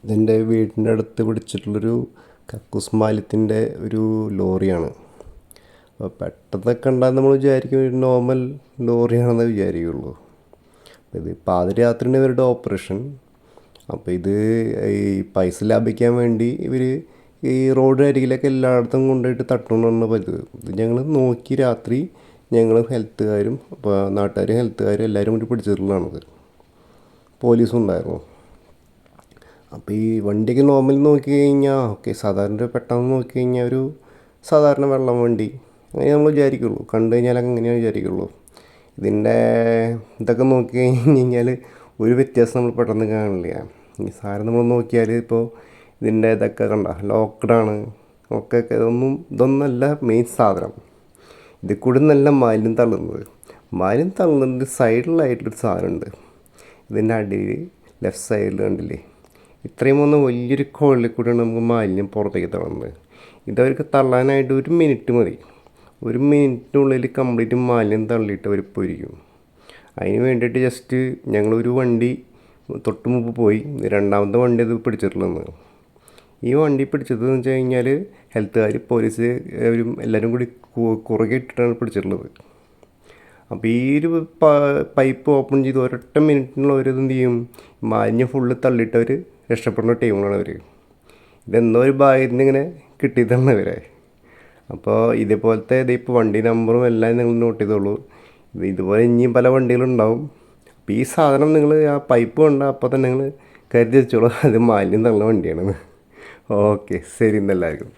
ഇതെൻ്റെ വീടിൻ്റെ അടുത്ത് പിടിച്ചിട്ടുള്ളൊരു കക്കൂസ് മാലിന്യത്തിൻ്റെ ഒരു ലോറിയാണ്. അപ്പോൾ പെട്ടെന്ന് കണ്ടാൽ നമ്മൾ വിചാരിക്കും ഒരു നോർമൽ ലോറിയാണെന്ന് വിചാരിക്കുള്ളൂ. അപ്പോൾ ഇത് പാതിരാത്രിയാണ് ഇവരുടെ ഓപ്പറേഷൻ. അപ്പോൾ ഇത് ഈ പൈസ ലാഭിക്കാൻ വേണ്ടി ഇവർ ഈ റോഡ് അരികിലൊക്കെ എല്ലായിടത്തും കൊണ്ടുപോയിട്ട് തട്ടുകൊണ്ടാണ് പതിവ്. ഇത് ഞങ്ങൾ നോക്കി രാത്രി ഞങ്ങൾ ഹെൽത്തുകാരും അപ്പോൾ നാട്ടുകാരും ഹെൽത്തുകാരും എല്ലാവരും കൂടി പിടിച്ചിട്ടുള്ളതാണത്. പോലീസും ഉണ്ടായിരുന്നു. അപ്പോൾ ഈ വണ്ടിക്ക് നോർമൽ നോക്കി കഴിഞ്ഞാൽ ഓക്കെ സാധാരണ പെട്ടെന്ന് നോക്കി കഴിഞ്ഞാൽ ഒരു സാധാരണ വെള്ളം വണ്ടി അങ്ങനെ നമ്മൾ വിചാരിക്കുള്ളൂ, കണ്ടു കഴിഞ്ഞാൽ അങ്ങനെയാണ് വിചാരിക്കുള്ളൂ. ഇതിൻ്റെ ഇതൊക്കെ നോക്കി കഴിഞ്ഞാൽ ഒരു വ്യത്യാസം നമ്മൾ പെട്ടെന്ന് കാണില്ല. ഈ സാധനം നമ്മൾ നോക്കിയാൽ ഇപ്പോൾ ഇതിൻ്റെ ഇതൊക്കെ കണ്ട ലോക്ക്ഡാണ് ഒക്കെ ഇതൊന്നല്ല മെയിൻ സാധനം. ഇതിൽ കൂടി നല്ല മാലിന്യം തള്ളുന്നതിൻ്റെ സൈഡിലായിട്ടൊരു സാധനമുണ്ട്. ഇതിൻ്റെ അടിയിൽ ലെഫ്റ്റ് സൈഡിൽ കണ്ടില്ലേ, ഇത്രയും ഒന്ന് വലിയൊരു കോളിൽ കൂടിയാണ് നമുക്ക് മാലിന്യം പുറത്തേക്ക് തള്ളുന്നത്. ഇതവർക്ക് തള്ളാനായിട്ട് 1 മിനിറ്റ് മതി. 1 മിനിറ്റിനുള്ളിൽ കംപ്ലീറ്റ് മാലിന്യം തള്ളിയിട്ട് അവർ പൊരിക്കും. അതിന് വേണ്ടിയിട്ട് ജസ്റ്റ് ഞങ്ങളൊരു വണ്ടി തൊട്ട് മുമ്പ് പോയി, രണ്ടാമത്തെ വണ്ടി അത് പിടിച്ചിട്ടുള്ളത്. ഈ വണ്ടി പിടിച്ചതെന്ന് വെച്ച് കഴിഞ്ഞാൽ ഹെൽത്തുകാർ പോലീസ് അവരും എല്ലാവരും കൂടി കുറുകെ ഇട്ടിട്ടാണ് പിടിച്ചിട്ടുള്ളത്. അപ്പോൾ ഈ ഒരു പൈപ്പ് ഓപ്പൺ ചെയ്ത് ഒരൊറ്റ മിനിറ്റിനുള്ള ഒരു എന്ത് ചെയ്യും, മാലിന്യം ഫുള്ള് തള്ളിയിട്ടവർ രക്ഷപ്പെടുന്ന ടീമുകളാണ് അവർ. ഇതെന്തോ ഒരു ഭാഗ്യത്തിന് ഇങ്ങനെ കിട്ടിയതാണ് ഇവരെ. അപ്പോൾ ഇതേപോലത്തെ ഇതിപ്പോൾ വണ്ടി നമ്പറും എല്ലാം നിങ്ങൾ നോട്ട് ചെയ്തോളൂ. ഇതുപോലെ ഇനിയും പല വണ്ടികളുണ്ടാവും. അപ്പോൾ ഈ സാധനം നിങ്ങൾ ആ പൈപ്പ് കണ്ടാൽ അപ്പോൾ തന്നെ നിങ്ങൾ കരുതി വെച്ചോളൂ അത് മാലിന്യം തള്ളുന്ന വണ്ടിയാണെന്ന്. ഓക്കെ, ശരി എന്നെല്ലാവർക്കും.